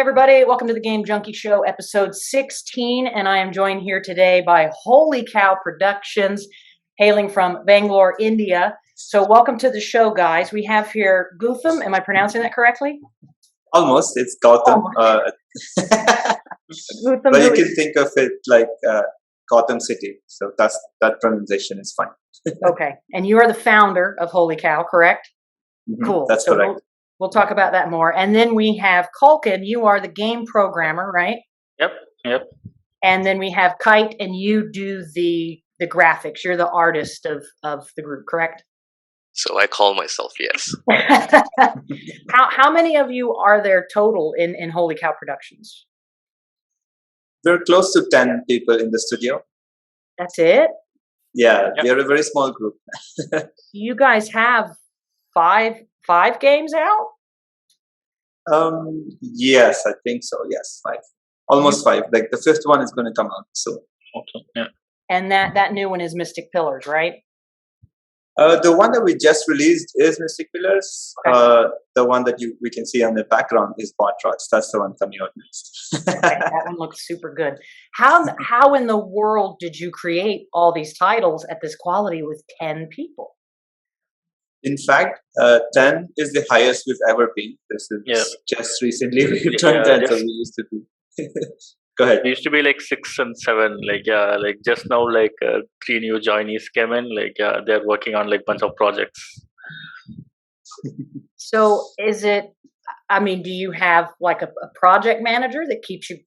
everybody. Welcome to the Game Junkie Show, episode 16. And I am joined here today by Holy Cow Productions, hailing from Banglore, India. So welcome to the show, guys. We have here Goutham. Am I pronouncing that correctly? Almost. It's Goutham. Goutham, but you can think of it like Gotham City. So that pronunciation is fine. Okay. And you are the founder of Holy Cow, correct? Mm-hmm. Cool. That's correct. We'll talk about that more. And then we have Culkin. You are the game programmer, right? Yep. And then we have Kite, and you do the graphics. You're the artist of the group, correct? So I call myself, yes. How many of you are there total in Holy Cow Productions? We're close to 10 people in the studio. That's it? Yeah, we are a very small group. You guys have five games out? Yes, I think so. Yes, 5. Almost 5. Like the 5th one is going to come out soon. Okay. Yeah. And that new one is Mystic Pillars, right? The one that we just released is Mystic Pillars. Okay. The one that we can see on the background is Bot Rods. That's the one coming out next. Okay, that one looks super good. How in the world did you create all these titles at this quality with 10 people? In fact, 10 is the highest we've ever been. This is just recently we've turned 10, so we used to be. Go ahead. It used to be like 6 and 7. Like just now, 3 new joinees came in. They're working on bunch of projects. So do you have a project manager that keeps you?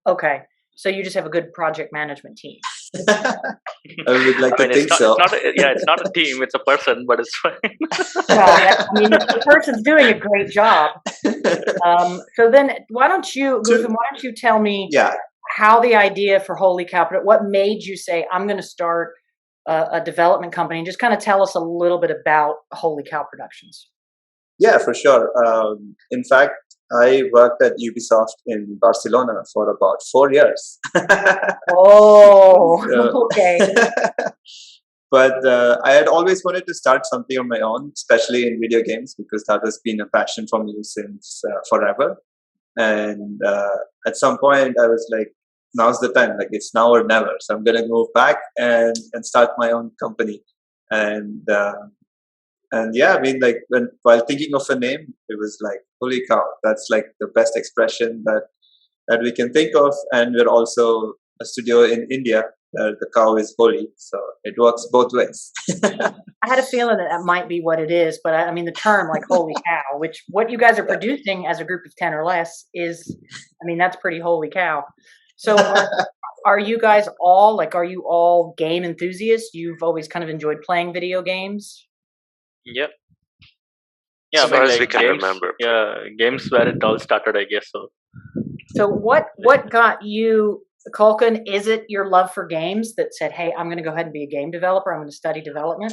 Okay, so you just have a good project management team. I would like to think so. It's not a team, it's a person, but it's fine. The person's doing a great job. So then why don't you tell me how the idea for Holy Cow, what made you say, I'm going to start a development company, and just kind of tell us a little bit about Holy Cow Productions. Yeah, for sure. In fact, I worked at Ubisoft in Barcelona for about 4 years. Okay. But I had always wanted to start something on my own, especially in video games, because that has been a passion for me since forever. And at some point, I was like, now's the time. It's now or never. So I'm going to move back and start my own company. And yeah, while thinking of a name, it was like, holy cow, that's the best expression that we can think of. And we're also a studio in India where the cow is holy. So it works both ways. I had a feeling that might be what it is, but the term holy cow, what you guys are producing as a group of 10 or less is, that's pretty holy cow. So are you guys all, are you all game enthusiasts? You've always kind of enjoyed playing video games? Yep. Yeah, as far as we can remember. Yeah, games where it all started, I guess so. So what got you, Culkin? Is it your love for games that said, "Hey, I'm going to go ahead and be a game developer. I'm going to study development"?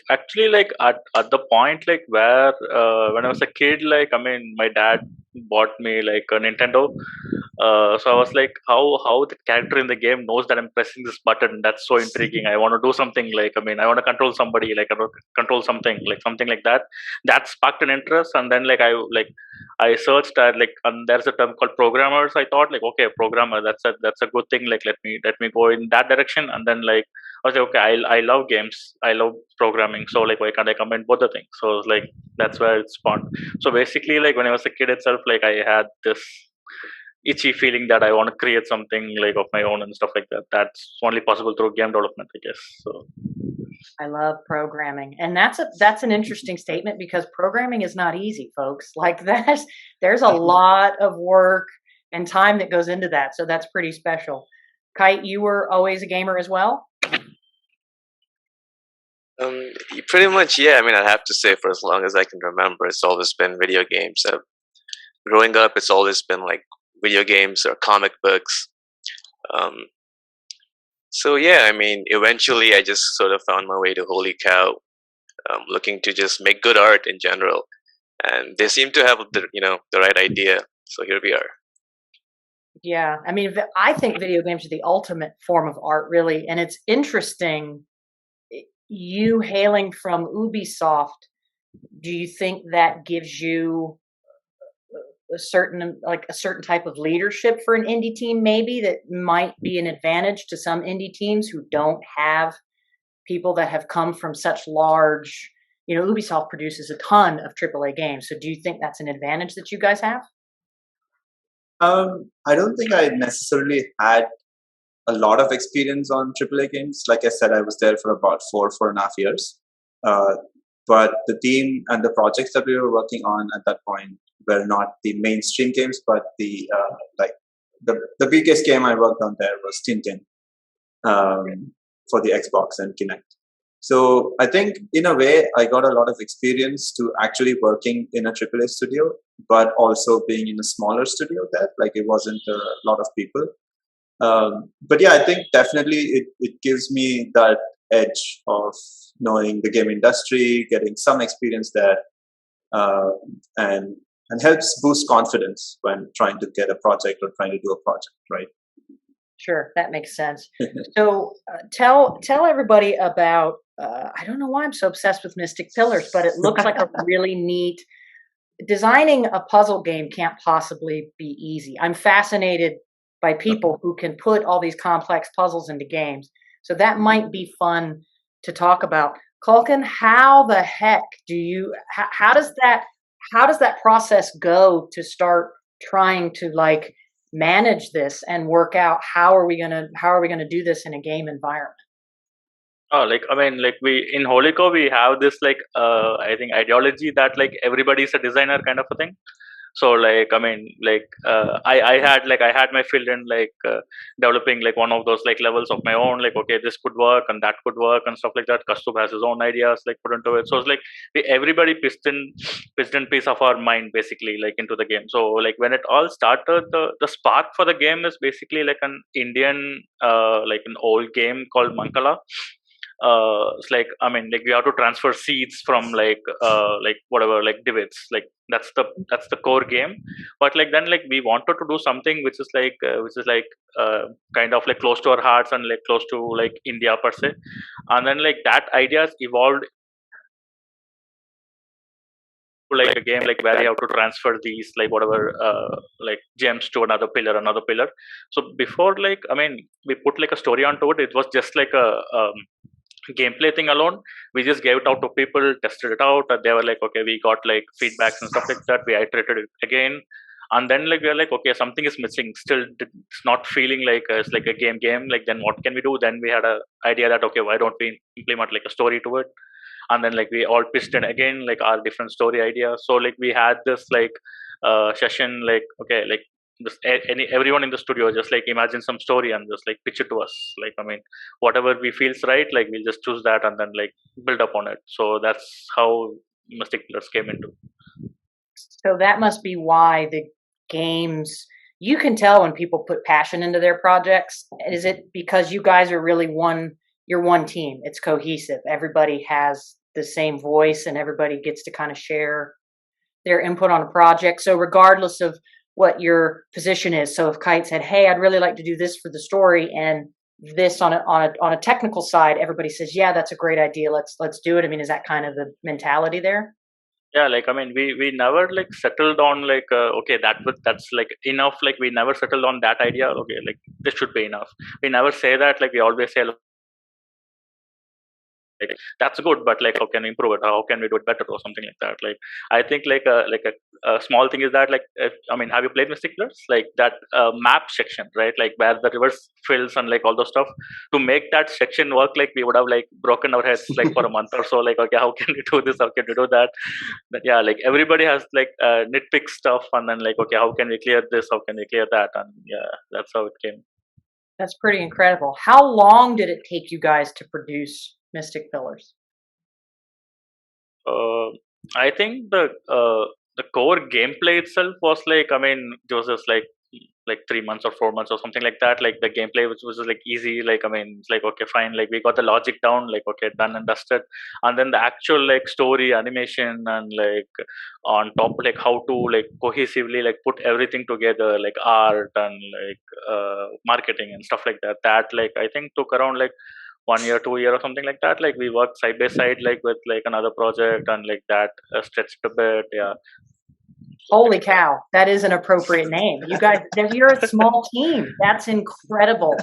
Actually, at the point where when I was a kid, my dad bought me a Nintendo. So I was like, how the character in the game knows that I'm pressing this button? That's so intriguing. I want to do something I want to control somebody, I want to control something like that. That sparked an interest, and then I searched at and there's a term called programmers. I thought okay, programmer, that's a good thing. Let me go in that direction, and then I was like, okay, I love games, I love programming, so why can't I combine both the things? So it was that's where it spawned. So basically when I was a kid itself, I had this itchy feeling that I want to create something of my own and stuff like that. That's only possible through game development, I guess. So I love programming, and that's an interesting statement, because programming is not easy, folks. There's a lot of work and time that goes into that. So that's pretty special. Kite, you were always a gamer as well? Pretty much, yeah. I have to say, for as long as I can remember, it's always been video games. Growing up, it's always been video games or comic books. So yeah, eventually I just sort of found my way to Holy Cow, looking to just make good art in general, and they seem to have the right idea. So here we are. Yeah, I think video games are the ultimate form of art, really, and it's interesting. You hailing from Ubisoft, do you think that gives you a certain type of leadership for an indie team maybe that might be an advantage to some indie teams who don't have people that have come from such large, Ubisoft produces a ton of AAA games. So do you think that's an advantage that you guys have? I don't think I necessarily had a lot of experience on AAA games. Like I said, I was there for about 4.5 years. But the team and the projects that we were working on at that point were not the mainstream games, but the biggest game I worked on there was Tintin for the Xbox and Kinect. So I think in a way I got a lot of experience to actually working in a AAA studio, but also being in a smaller studio there. Like it wasn't a lot of people. But yeah, I think definitely it gives me that edge of knowing the game industry, getting some experience there, and helps boost confidence when trying to get a project or trying to do a project, right? Sure, that makes sense. So tell everybody about. I don't know why I'm so obsessed with Mystic Pillars, but it looks like a really neat. Designing a puzzle game can't possibly be easy. I'm fascinated by people who can put all these complex puzzles into games. So that might be fun to talk about. Culkin, how the heck do you? How does that process go to start trying to manage this and work out how are we gonna do this in a game environment? Oh, we in Holico we have this I think ideology that everybody's a designer kind of a thing. So I had my fill in developing one of those levels of my own, okay, this could work and that could work and stuff like that. Kastub has his own ideas put into it. So it's everybody piston piece of our mind basically into the game. So when it all started, the spark for the game is basically an Indian an old game called Mankala. It's we have to transfer seeds from whatever divots, that's the core game. But then we wanted to do something which is kind of close to our hearts and close to India per se. And then that ideas evolved to a game where you have to transfer these whatever gems to another pillar. So before we put a story onto it, it was just a gameplay thing alone. We just gave it out to people, tested it out, and they were okay, we got feedbacks and stuff like that. We iterated it again, and then we were okay, something is missing still. It's not feeling it's a game. Then what can we do? Then we had a idea that okay, why don't we implement a story to it? And then we all pitched in again our different story ideas. So we had this session okay, just everyone in the studio just imagine some story and just pitch it to us. Whatever we feels right, we'll just choose that and then build up on it. So that's how Mystic Pillars came into. So that must be why the games, you can tell when people put passion into their projects. Is it because you guys are really you're one team? It's cohesive. Everybody has the same voice and everybody gets to kind of share their input on a project. So regardless of what your position is. So if Kite said, "Hey, I'd really like to do this for the story," and this on a technical side, everybody says, "Yeah, that's a great idea. Let's do it." I mean, is that kind of the mentality there? Yeah, we never settled on okay, that's enough. We never settled on that idea. Okay, this should be enough. We never say that. We always say that's good, but how can we improve it? How can we do it better or something like that? I think a small thing is that have you played Mystic Pillars? That map section, right? Where the reverse fills and all those stuff. To make that section work, we would have broken our heads for a month or so. Okay, how can we do this? How can we do that? But yeah, everybody has nitpick stuff, and then okay, how can we clear this? How can we clear that? And yeah, that's how it came. That's pretty incredible. How long did it take you guys to produce Mystic Pillars? I think the core gameplay itself was it was just 3 months or 4 months or something like that. The gameplay was just easy. It's okay, fine. We got the logic down. Okay, done and dusted. And then the actual story, animation, and on top how to cohesively put everything together, art and marketing and stuff like that. That I think took around 1 year, 2 year or something like that. We worked side by side with another project and that stretched a bit. Yeah. Holy cow, that is an appropriate name. You guys, you're a small team. That's incredible.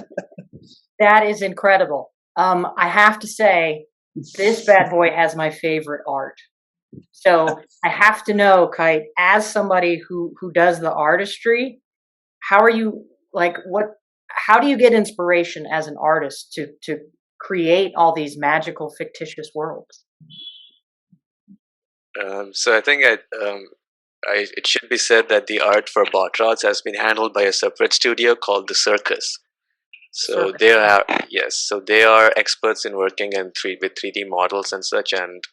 That is incredible. I have to say, this bad boy has my favorite art. So I have to know, Kite, as somebody who does the artistry, how are you like what? How do you get inspiration as an artist to create all these magical, fictitious worlds? So I think it should be said that the art for bot rods has been handled by a separate studio called the Circus. So Circus. they are yes, so they are experts in working in with 3D models and such, and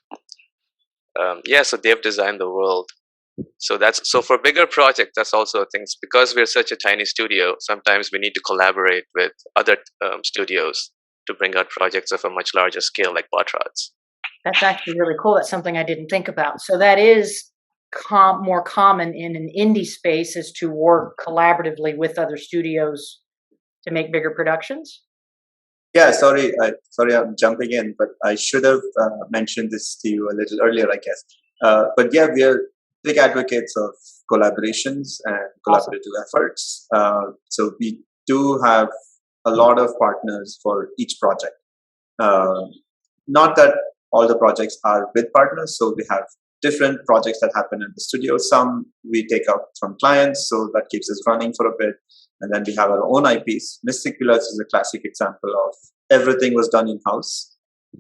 yeah, so they've designed the world. So for bigger projects, that's also things because we're such a tiny studio. Sometimes we need to collaborate with other studios to bring out projects of a much larger scale, like bot rods. That's actually really cool. That's something I didn't think about. So that is more common in an indie space is to work collaboratively with other studios to make bigger productions. Yeah, sorry, I'm jumping in, but I should have mentioned this to you a little earlier, I guess. But yeah, we are big advocates of collaborations and collaborative efforts. So we do have a lot of partners for each project. Not that all the projects are with partners, so we have different projects that happen in the studio. Some we take up from clients, so that keeps us running for a bit. And then we have our own IPs. Mystic Pillars is a classic example of everything was done in-house.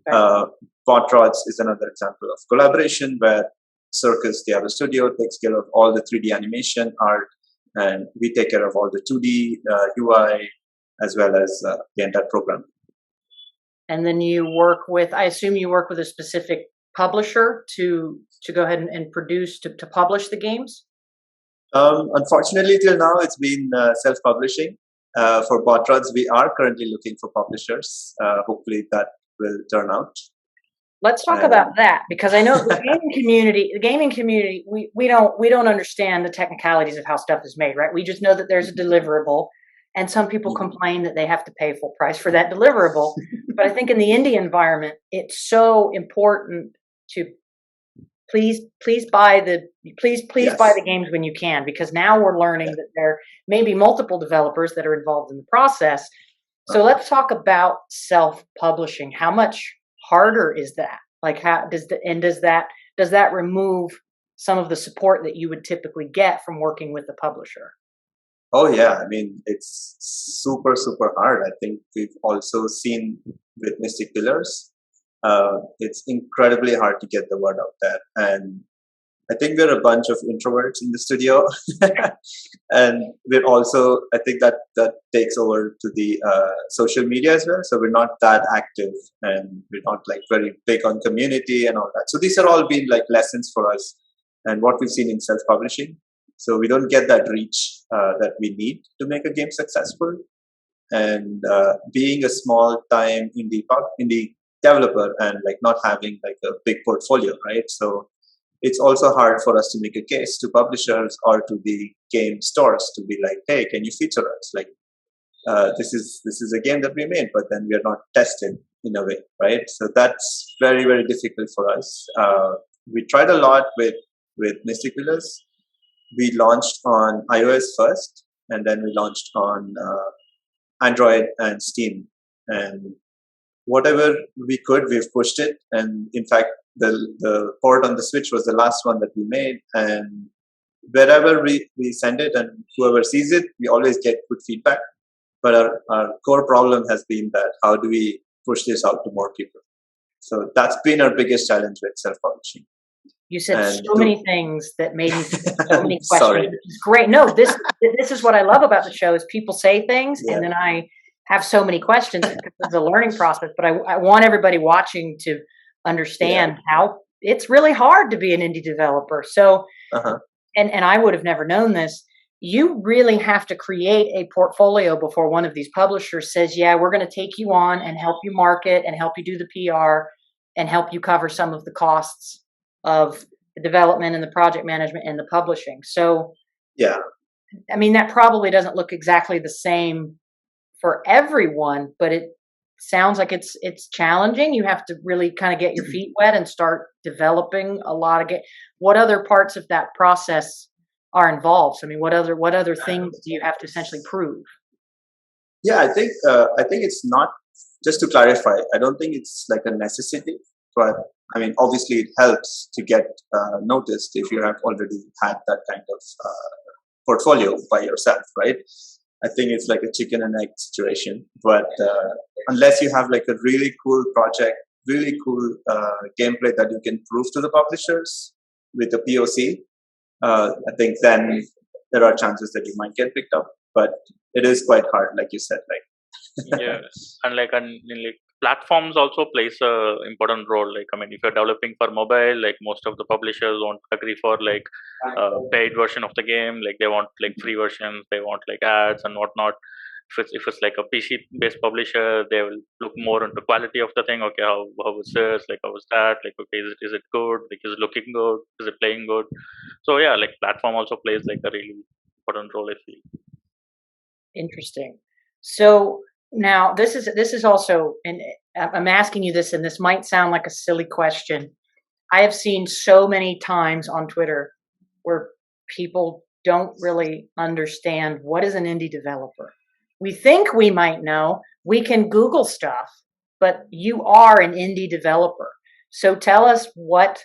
Bot Rods is another example of collaboration where Circus, the other studio, takes care of all the 3D animation art, and we take care of all the 2D UI as well as the entire program. And then you work with, I assume you work with a specific publisher to go ahead and produce, to publish the games? Unfortunately, till now, it's been self-publishing. For Bot Rods, we are currently looking for publishers. Hopefully that will turn out. Let's talk about that, because I know the gaming community, we don't understand the technicalities of how stuff is made, right? We just know that there's a deliverable, and some people complain that they have to pay full price for that deliverable. But I think in the indie environment, it's so important to please buy the games when you can, because now we're learning that there may be multiple developers that are involved in the process. So let's talk about self-publishing. How much harder is that? Like, how does that remove some of the support that you would typically get from working with the publisher? Oh yeah, I mean, it's super hard. I think we've also seen with Mystic Pillars, it's incredibly hard to get the word out there. And I think we're a bunch of introverts in the studio. And we're also, I think that takes over to the social media as well. So we're not that active, and we're not like very big on community and all that. So these are all been like lessons for us and what we've seen in self-publishing. So we don't get that reach that we need to make a game successful. And being a small time indie developer and like not having like a big portfolio, right? So it's also hard for us to make a case to publishers or to the game stores to be like, hey, can you feature us? Like, this is a game that we made, but then we are not tested in a way, right? So that's very difficult for us. We tried a lot with Mystic Pillars. We launched on iOS first, and then we launched on Android and Steam. And whatever we could, we've pushed it. And in fact, the port on the Switch was the last one that we made. And wherever we send it and whoever sees it, we always get good feedback. But our core problem has been that how do we push this out to more people? So that's been our biggest challenge with self-publishing. You said so many things that made me so many questions. Sorry. It's great. No, this is what I love about the show is people say things and then I have so many questions because it's a learning process. But I want everybody watching to understand how it's really hard to be an indie developer. So, and I would have never known this. You really have to create a portfolio before one of these publishers says, yeah, we're going to take you on and help you market and help you do the PR and help you cover some of the costs of the development and the project management and the publishing. So, yeah, I mean, that probably doesn't look exactly the same for everyone, but it sounds like it's challenging. You have to really kind of get your feet wet and start developing a lot of What other parts of that process are involved. So, I mean, what other things do you have to essentially prove? Yeah, I think it's not, just to clarify, I don't think it's like a necessity, but I mean, obviously it helps to get noticed if you have already had that kind of portfolio by yourself, right? I think it's like a chicken and egg situation, but unless you have like a really cool project, really cool gameplay that you can prove to the publishers with a POC, I think then there are chances that you might get picked up, but it is quite hard, like you said, like. Yeah, and like platforms also plays a important role. Like I mean, if you're developing for mobile, like most of the publishers won't agree for like paid version of the game. Like they want like free versions, they want like ads and whatnot. If it's like a PC based publisher, they will look more into quality of the thing. Okay, how is this? Like how is that? Like okay, is it good? Like is it looking good? Is it playing good? So yeah, like platform also plays like a really important role, I feel. Interesting. So now this is also, and I'm asking you this, and this might sound like a silly question. I have seen so many times on Twitter where people don't really understand what is an indie developer. We think we might know. We can Google stuff, but you are an indie developer. So tell us what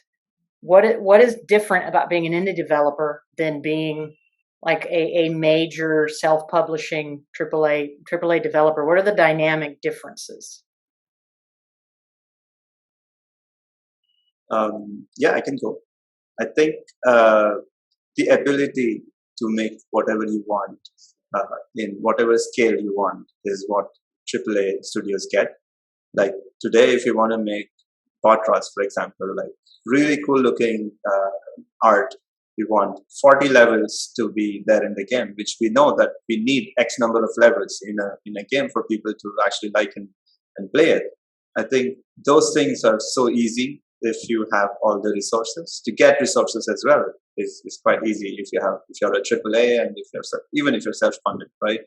is different about being an indie developer than being like a major self-publishing AAA developer? What are the dynamic differences? Yeah, I can go. I think the ability to make whatever you want in whatever scale you want is what AAA studios get. Like today, if you want to make Botras, for example, like really cool looking art, we want 40 levels to be there in the game, which we know that we need X number of levels in a game for people to actually like and play it. I think those things are so easy if you have all the resources. To get resources as well is quite easy if you're a AAA and even if you're self-funded, right?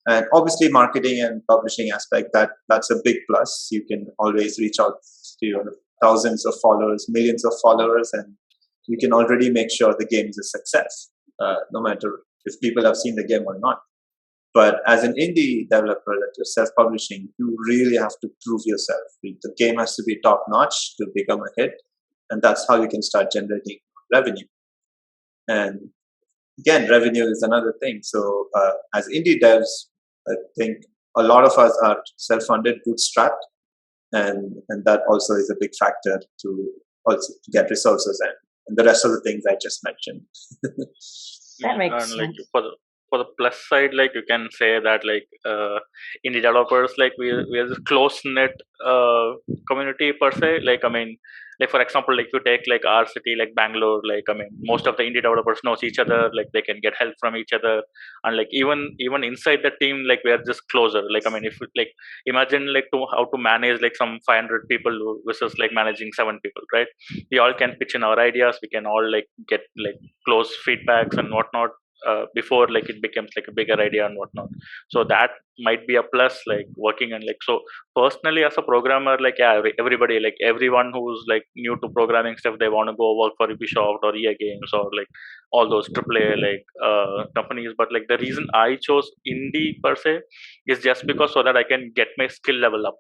And obviously marketing and publishing aspect, that's a big plus. You can always reach out to your thousands of followers, millions of followers, and you can already make sure the game is a success, no matter if people have seen the game or not. But as an indie developer that you're self-publishing, you really have to prove yourself. The game has to be top-notch to become a hit, and that's how you can start generating revenue. And again, revenue is another thing. So as indie devs, I think a lot of us are self-funded, bootstrapped, and that also is a big factor to also get resources and the rest of the things I just mentioned. That makes And like sense. for the plus side, like you can say that like indie developers, like we are this close knit community per se. Like I mean, like for example, like if you take like our city, like Bangalore, like I mean, most of the indie developers knows each other. Like they can get help from each other, and like even inside the team, like we are just closer. Like I mean, if like imagine like how to manage like some 500 people versus like managing 7 people, right? We all can pitch in our ideas. We can all like get like close feedbacks and whatnot before like it becomes like a bigger idea and whatnot. So that might be a plus, like working. And like so personally as a programmer, like yeah, everybody, like everyone who's like new to programming stuff, they want to go work for Ubisoft or EA Games or like all those AAA like companies. But like the reason I chose indie per se is just because so that I can get my skill level up.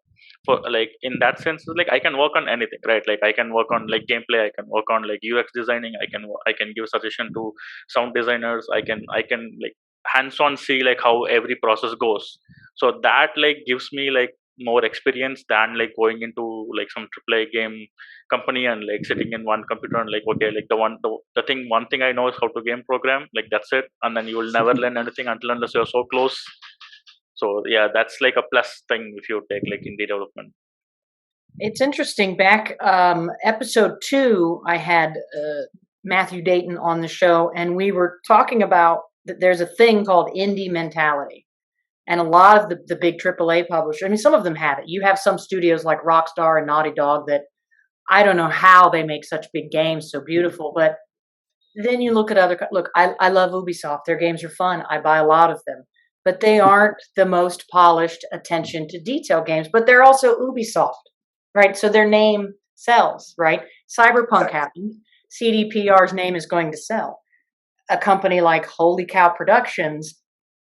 For like in that sense, like I can work on anything, right? Like I can work on like gameplay, I can work on like UX designing, I can give suggestion to sound designers, I can like hands on see like how every process goes. So that like gives me like more experience than like going into like some AAA game company and like sitting in one computer and like okay, like one thing I know is how to game program, like that's it, and then you will never learn anything unless you're so close. So yeah, that's like a plus thing if you take like indie development. It's interesting. Back episode 2, I had Matthew Dayton on the show, and we were talking about that there's a thing called indie mentality. And a lot of the big AAA publishers, I mean, some of them have it. You have some studios like Rockstar and Naughty Dog that I don't know how they make such big games so beautiful. But then you look at I love Ubisoft. Their games are fun. I buy a lot of them. But they aren't the most polished attention to detail games. But they're also Ubisoft, right? So their name sells, right? Cyberpunk happened. CDPR's name is going to sell. a company like Holy Cow Productions,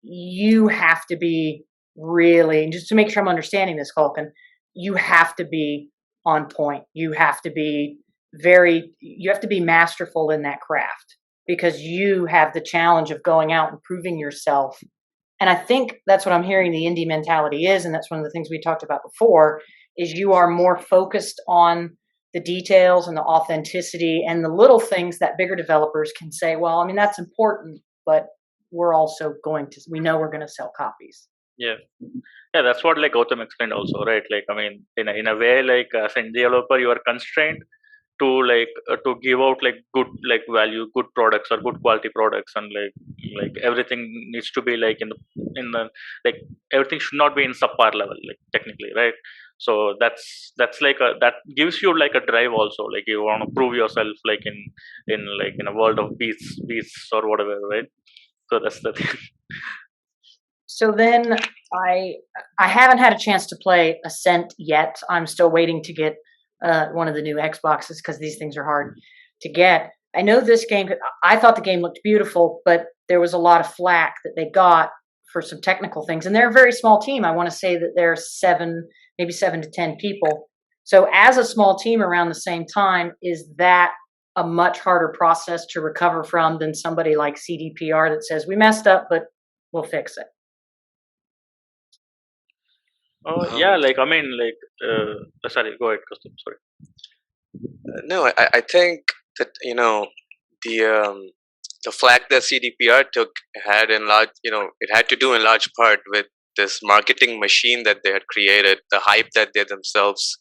you have to be really, just to make sure I'm understanding this, Culkin, you have to be on point. You have to be masterful in that craft, because you have the challenge of going out and proving yourself. And I think that's what I'm hearing the indie mentality is, and that's one of the things we talked about before, is you are more focused on the details and the authenticity and the little things that bigger developers can say, well, I mean, that's important, but we're also we know we're going to sell copies. Yeah. Yeah, that's what like Goutham explained also, right? Like, I mean, in a way, like as a developer, you are constrained to give out like good like value, good products or good quality products, and like everything needs to be like in the like everything should not be in subpar level, like technically, right? So that's like that gives you like a drive also, like you want to prove yourself like in a world of beasts or whatever, right? So that's the thing. So then I haven't had a chance to play Ascent yet. I'm still waiting to get one of the new Xboxes, because these things are hard to get. I know this game, I thought the game looked beautiful, but there was a lot of flack that they got for some technical things. And they're a very small team. I want to say that they're maybe 7 to 10 people. So as a small team around the same time, is that a much harder process to recover from than somebody like CDPR that says, we messed up, but we'll fix it? Oh yeah, like I mean, like sorry, go ahead, Custom. Sorry. No, I think that the flag that CDPR took had in large, it had to do in large part with this marketing machine that they had created, the hype that they themselves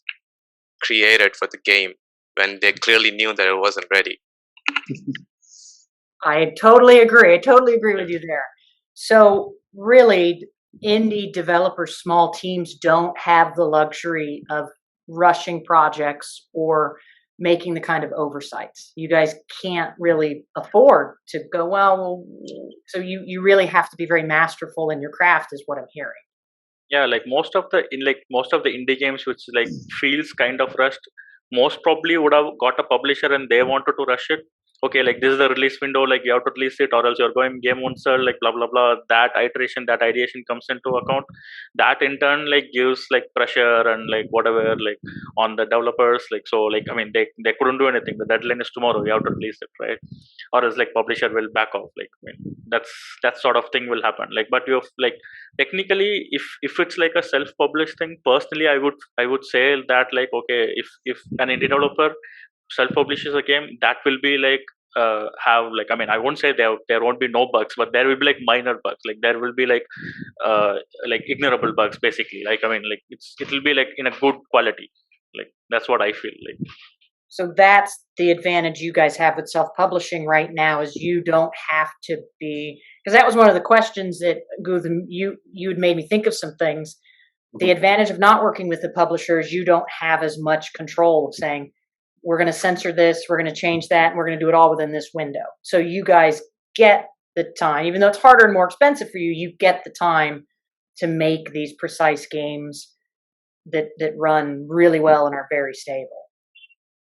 created for the game when they clearly knew that it wasn't ready. I totally agree. I totally agree with you there. So really, indie developers, small teams don't have the luxury of rushing projects or making the kind of oversights. You guys can't really afford to go, well, so you really have to be very masterful in your craft, is what I'm hearing. Yeah, like most of the indie games which like feels kind of rushed, most probably would have got a publisher and they wanted to rush it. Okay, like this is the release window, like you have to release it or else you're going game won't sell, like blah blah blah. That iteration, that ideation comes into account. That in turn like gives like pressure and like whatever like on the developers. Like so like I mean they couldn't do anything. The deadline is tomorrow, you have to release it, right? Or else like publisher will back off. Like I mean that sort of thing will happen. Like but you've like technically if it's like a self-published thing, personally I would say that like okay, if an indie developer self-publishes a game, that will be like have like I mean I won't say there won't be no bugs, but there will be like minor bugs, like there will be like ignorable bugs basically, like I mean like it'll be like in a good quality, like that's what I feel like. So that's the advantage you guys have with self-publishing right now, is you don't have to be, because that was one of the questions that Goutham, you'd made me think of some things. The advantage of not working with the publishers, you don't have as much control of saying, we're going to censor this, we're going to change that, and we're going to do it all within this window. So you guys get the time, even though it's harder and more expensive for you, you get the time to make these precise games that run really well and are very stable.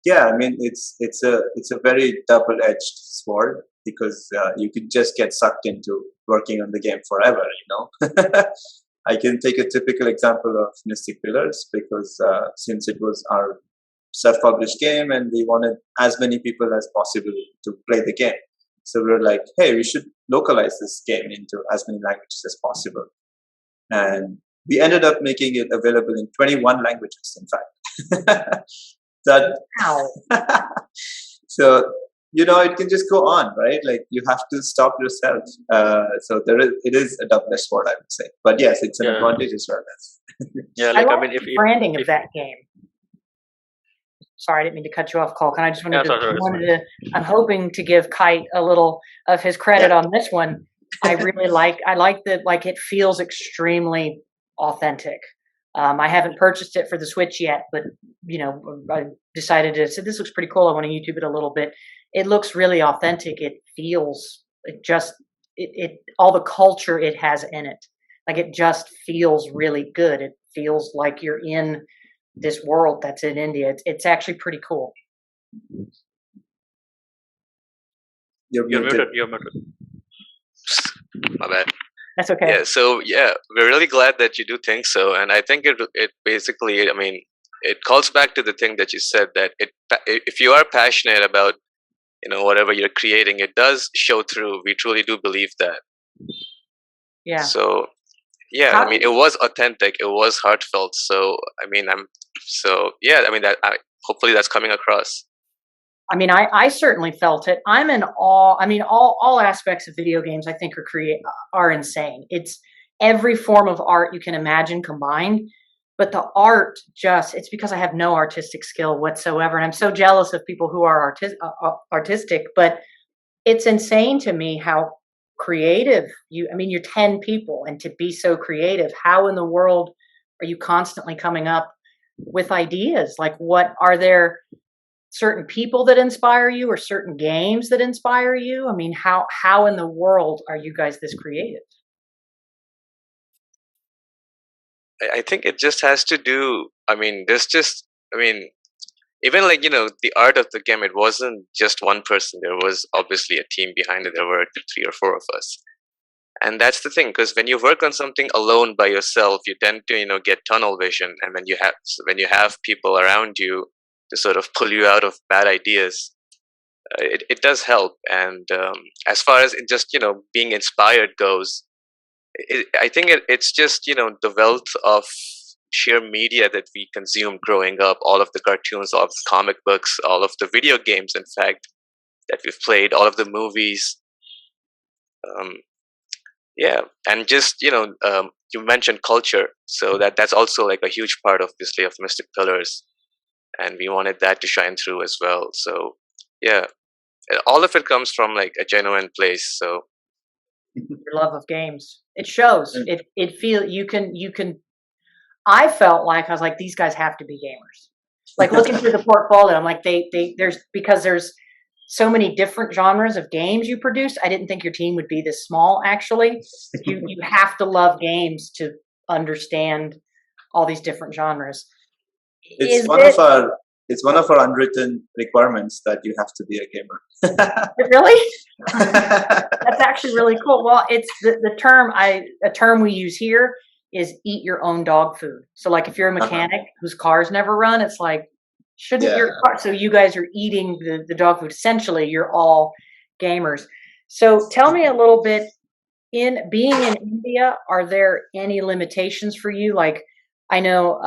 Yeah, I mean it's a very double-edged sword, because you could just get sucked into working on the game forever, I can take a typical example of Mystic Pillars, because since it was our self-published game and we wanted as many people as possible to play the game, so we were like, hey, we should localize this game into as many languages as possible, and we ended up making it available in 21 languages, in fact. Wow. So it can just go on, right? Like you have to stop yourself. So it is a double-edged sword, I would say. But yes, it's an advantage as well. Yeah, like I mean, if branding of that game. Sorry, I didn't mean to cut you off, Culkin. I just wanted I'm hoping to give Kite a little of his credit on this one. I really like that, like it feels extremely authentic. I haven't purchased it for the Switch yet, but I decided to say this looks pretty cool. I want to YouTube it a little bit. It looks really authentic. It feels all the culture it has in it. Like it just feels really good. It feels like you're in this world that's in India. It's actually pretty cool. You're You're muted. muted. You're muted. My bad. That's okay. Yeah, so yeah, we're really glad that you do think so, and I think it basically, I mean, it calls back to the thing that you said, that if you are passionate about, you know, whatever you're creating, it does show through. We truly do believe that. Yeah. So yeah, How- I mean, it was authentic, it was heartfelt. So I mean, yeah, I mean, hopefully that's coming across. I mean, I certainly felt it. I'm in awe. I mean, all aspects of video games I think are insane. It's every form of art you can imagine combined. But the art it's because I have no artistic skill whatsoever. And I'm so jealous of people who are artistic, but it's insane to me how creative I mean, you're 10 people, and to be so creative, how in the world are you constantly coming up with ideas? Like, what are there certain people that inspire you, or certain games that inspire you? I mean, how in the world are you guys this creative? I think it just has to do. I mean, even like, you know, the art of the game, it wasn't just one person. There was obviously a team behind it. There were 3 or 4 of us. And that's the thing, because when you work on something alone by yourself, you tend to, you know, get tunnel vision. And when you have people around you to sort of pull you out of bad ideas, it does help. And as far as just, you know, being inspired goes, I think it's just, you know, the wealth of sheer media that we consumed growing up, all of the cartoons, all of the comic books, all of the video games, in fact, that we've played, all of the movies. Yeah, and just, you know, you mentioned culture, so that's also like a huge part, obviously, of Mystic Pillars, and we wanted that to shine through as well. So yeah, all of it comes from like a genuine place. So Your love of games, it shows. You can. I felt like I was like, these guys have to be gamers. Like, looking through the portfolio, I'm like, there's so many different genres of games you produce. I didn't think your team would be this small, actually. You have to love games to understand all these different genres. It's one of our unwritten requirements that you have to be a gamer. Really? That's actually really cool. Well, it's the term we use here is eat your own dog food. So like, if you're a mechanic whose cars never run, it's like, shouldn't your car? So you guys are eating the dog food. Essentially, you're all gamers. So tell me a little bit, in being in India, are there any limitations for you? Like, I know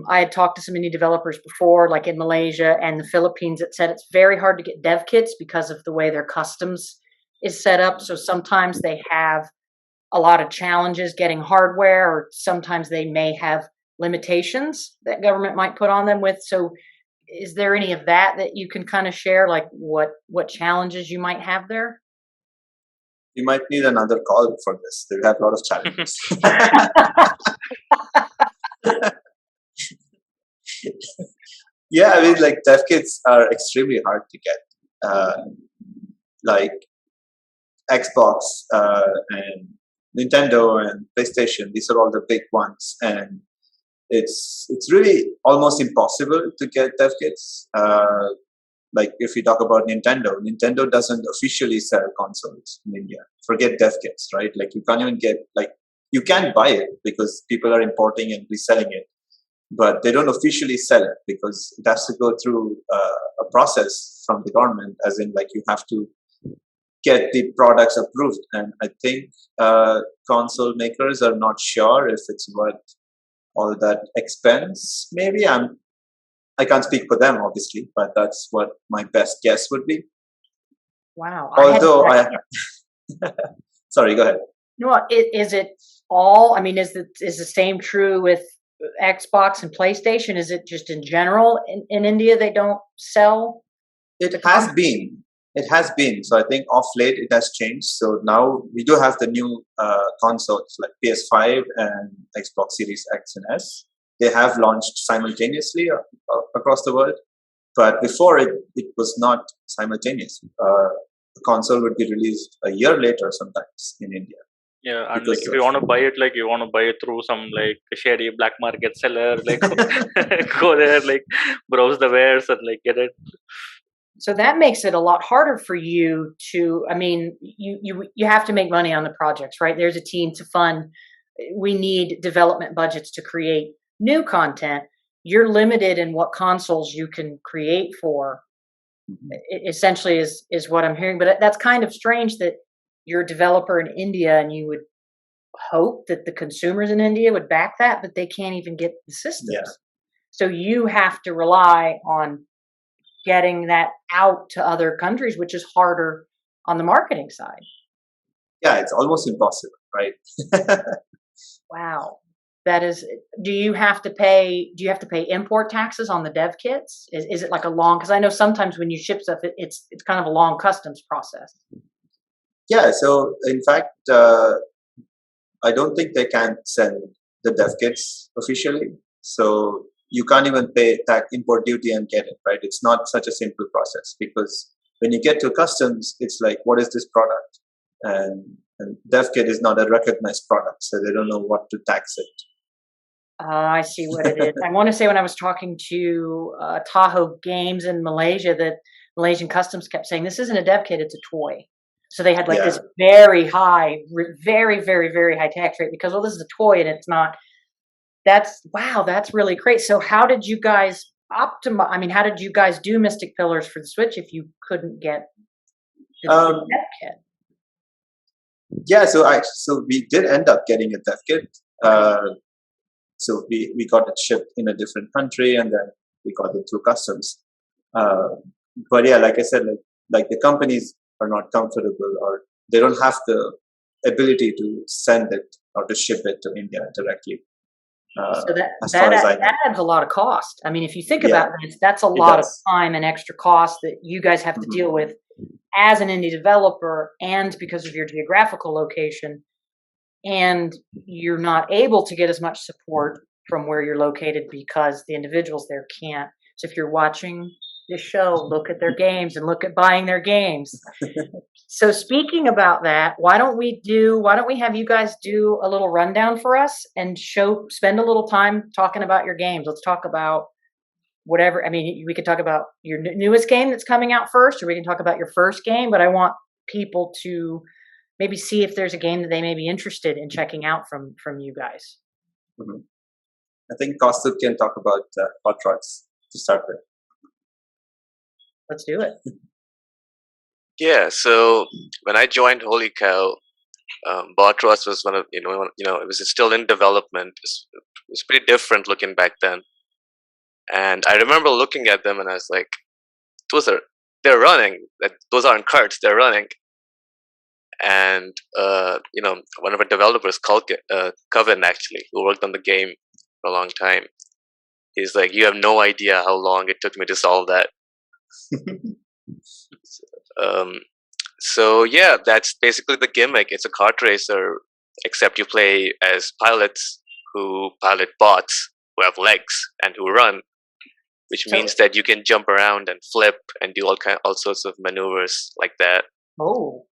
I had talked to some indie developers before, like in Malaysia and the Philippines, that said it's very hard to get dev kits because of the way their customs is set up. So sometimes they have a lot of challenges getting hardware, or sometimes they may have limitations that government might put on them with. So is there any of that you can kind of share, like what challenges you might have there? You might need another call for this. They have a lot of challenges. Yeah, I mean, like, dev kits are extremely hard to get. Like Xbox and Nintendo and PlayStation, these are all the big ones, and it's really almost impossible to get dev kits. Like, if you talk about Nintendo doesn't officially sell consoles in India. Forget dev kits, right? Like, you can't even get, like, you can buy it because people are importing and reselling it, but they don't officially sell it because it has to go through a process from the government, as in, like, you have to get the products approved. And I think console makers are not sure if it's worth all that expense. Maybe I can't speak for them, obviously, but that's what my best guess would be. Wow. Although sorry, go ahead. No, is it all? I mean, is the same true with Xbox and PlayStation? Is it just in general in India they don't sell? It has been. It has been. So I think off late it has changed. So now we do have the new consoles like PS5 and Xbox Series X and S. They have launched simultaneously across the world. But before it was not simultaneous. The console would be released a year later sometimes in India. Yeah, and like, if you want to buy it, like, you want to buy it through some like shady black market seller, like go there, like browse the wares and like get it. So that makes it a lot harder for you to, I mean, you have to make money on the projects, right? There's a team to fund. We need development budgets to create new content. You're limited in what consoles you can create for. Essentially is what I'm hearing, but that's kind of strange that you're a developer in India and you would hope that the consumers in India would back that, but they can't even get the systems. Yeah. So you have to rely on getting that out to other countries, which is harder on the marketing side. Yeah, it's almost impossible, right? Wow. That is, do you have to pay import taxes on the dev kits? Is it like a long, because I know sometimes when you ship stuff, it's kind of a long customs process. Yeah, so in fact, I don't think they can send the dev kits officially. So you can't even pay import duty and get it, right? It's not such a simple process, because when you get to customs, it's like, what is this product? And dev kit is not a recognized product, so they don't know what to tax it. I see what it is. I want to say when I was talking to Tahoe Games in Malaysia, that Malaysian customs kept saying, this isn't a dev kit, it's a toy. So they had like this very high, very, very, very high tax rate because, well, this is a toy and it's not. That's really great. So how did you guys optimize? I mean, how did you guys do Mystic Pillars for the Switch if you couldn't get the dev kit? Yeah, so we did end up getting a dev kit. So we got it shipped in a different country, and then we got it through customs. But yeah, like I said, like the companies are not comfortable, or they don't have the ability to send it or to ship it to India directly. So that adds a lot of cost. I mean, if you think about this, that's a lot of time and extra cost that you guys have to deal with as an indie developer, and because of your geographical location, and you're not able to get as much support from where you're located because the individuals there can't. So if you're watching this show, look at their games and look at buying their games. So speaking about that, why don't we have you guys do a little rundown for us and spend a little time talking about your games. Let's talk about whatever. I mean, we could talk about your newest game that's coming out first, or we can talk about your first game, but I want people to maybe see if there's a game that they may be interested in checking out from you guys. Mm-hmm. I think Kostuk can talk about Hot Rods to start with. Let's do it. Yeah, so when I joined Holy Cow, Bot Rods was one of it was still in development. It was pretty different looking back then, and I remember looking at them and I was like, they're running. Those aren't carts, they're running. And one of our developers, Culkin, actually, who worked on the game for a long time, he's like, you have no idea how long it took me to solve that. So yeah, that's basically the gimmick. It's a kart racer, except you play as pilots who pilot bots who have legs and who run, which means that you can jump around and flip and do all sorts of maneuvers like that. Oh,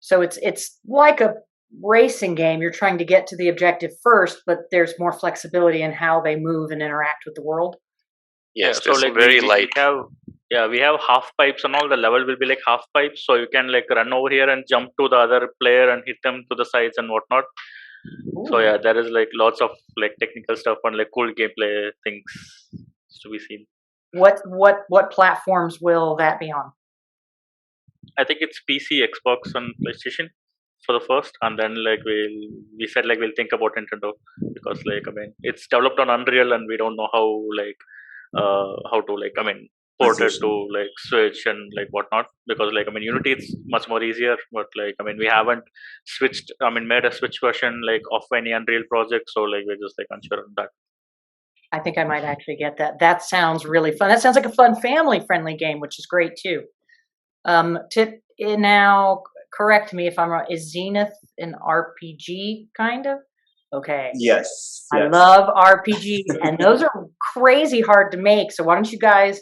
so it's like a racing game. You're trying to get to the objective first, but there's more flexibility in how they move and interact with the world. Yes, so like very light. We have half pipes and all. The level will be like half pipes, so you can like run over here and jump to the other player and hit them to the sides and whatnot. Ooh. So yeah, there is like lots of like technical stuff and like cool gameplay things to be seen. What platforms will that be on? I think it's PC, Xbox, and PlayStation for the first, and then like we said like we'll think about Nintendo, because like I mean it's developed on Unreal and we don't know how to port it to like Switch and like whatnot, because like I mean Unity it's much more easier, but like I mean we haven't made a Switch version like of any Unreal project, so like we're just like unsure on that. I think I might actually get that. That sounds really fun. That sounds like a fun family-friendly game, which is great too. Now, correct me if I'm wrong. Is Zenith an RPG kind of? Okay. Yes. I love RPGs, and those are crazy hard to make. So why don't you guys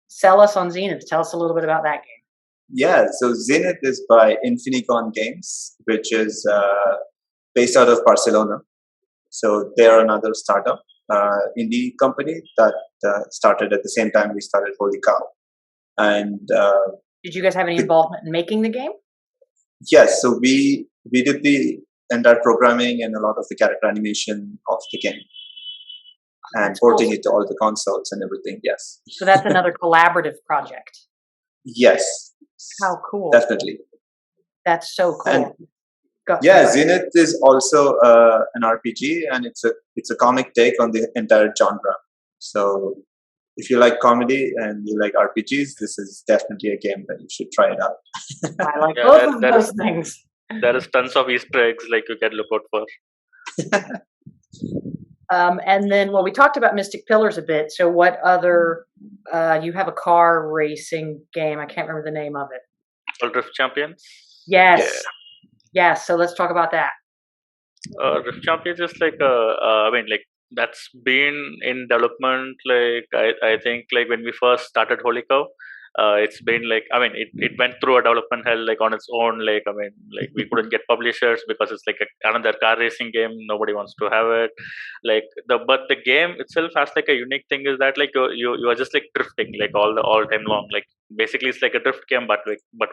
sell us on Zenith? Tell us a little bit about that game. Yeah. So Zenith is by Infinicon Games, which is based out of Barcelona. So they're another startup indie company that started at the same time we started Holy Cow. And Did you guys have any involvement in making the game? yes, so we did the entire programming and a lot of the character animation of the game, and That's porting cool. it to all the consoles and everything. Yes. So that's another collaborative project. Yes. How cool. Definitely. That's so cool. And Go yeah, ahead. Zenith is also an RPG, and it's a comic take on the entire genre. So if you like comedy and you like RPGs, this is definitely a game that you should try it out. I like Yeah, both of that those is things. there is tons of Easter eggs like you can look out for. And then, well, we talked about Mystic Pillars a bit. So what other, you have a car racing game. I can't remember the name of it. Rift Champions. Yes. Yeah. Yes. So let's talk about that. Rift Champions is like I mean, like that's been in development. Like I think like when we first started Holy Cow, it's been like I mean it went through a development hell like on its own. Like I mean like we couldn't get publishers because it's like another car racing game. Nobody wants to have it. Like but the game itself has like a unique thing is that like you are just like drifting like all time long. Like basically it's like a drift game but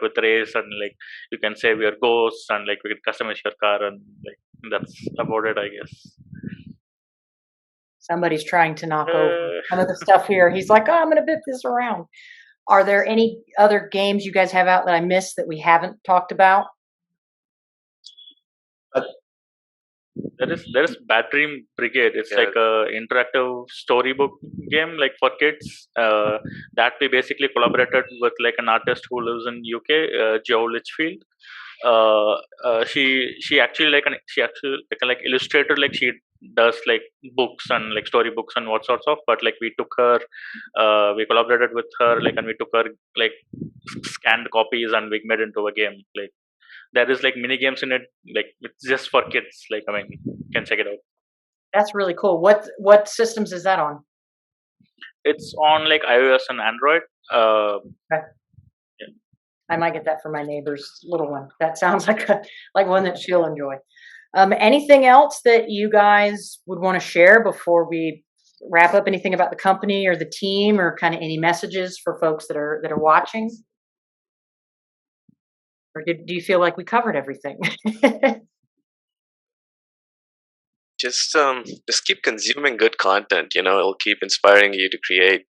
with race, and like you can save your ghosts, and like we can customize your car, and like that's about it, I guess. Somebody's trying to knock over some of the stuff here. He's like, oh, I'm going to bip this around. Are there any other games you guys have out that I missed that we haven't talked about? There is Bad Dream Brigade. It's Yeah. like a interactive storybook game like for kids. That we basically collaborated with like an artist who lives in UK, Joe Litchfield. She actually like illustrated, like she does like books and like storybooks and what sorts of, but like we took her, we collaborated with her, like, and we took her like scanned copies and we made into a game. Like there is like mini games in it, like it's just for kids. Like I mean, you can check it out. That's really cool. What systems is that on? It's on like iOS and Android. I might get that for my neighbor's little one. That sounds like one that she'll enjoy. Anything else that you guys would want to share before we wrap up? Anything about the company or the team, or kind of any messages for folks that are watching? Or do you feel like we covered everything? Just keep consuming good content. You know, it'll keep inspiring you to create.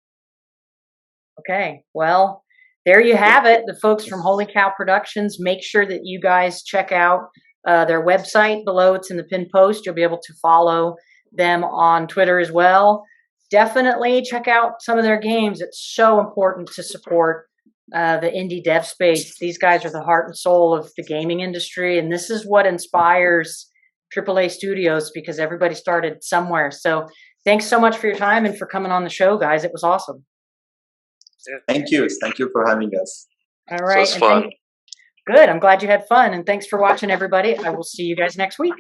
Okay, well, there you have it. The folks from Holy Cow Productions. Make sure that you guys check out their website below. It's in the pinned post. You'll be able to follow them on Twitter as well. Definitely check out some of their games. It's so important to support the indie dev space. These guys are the heart and soul of the gaming industry, and this is what inspires AAA studios, because everybody started somewhere. So thanks so much for your time and for coming on the show, guys. It was awesome. Thank you for having us. All So right. it's fun. Good. I'm glad you had fun, and thanks for watching, everybody. I will see you guys next week.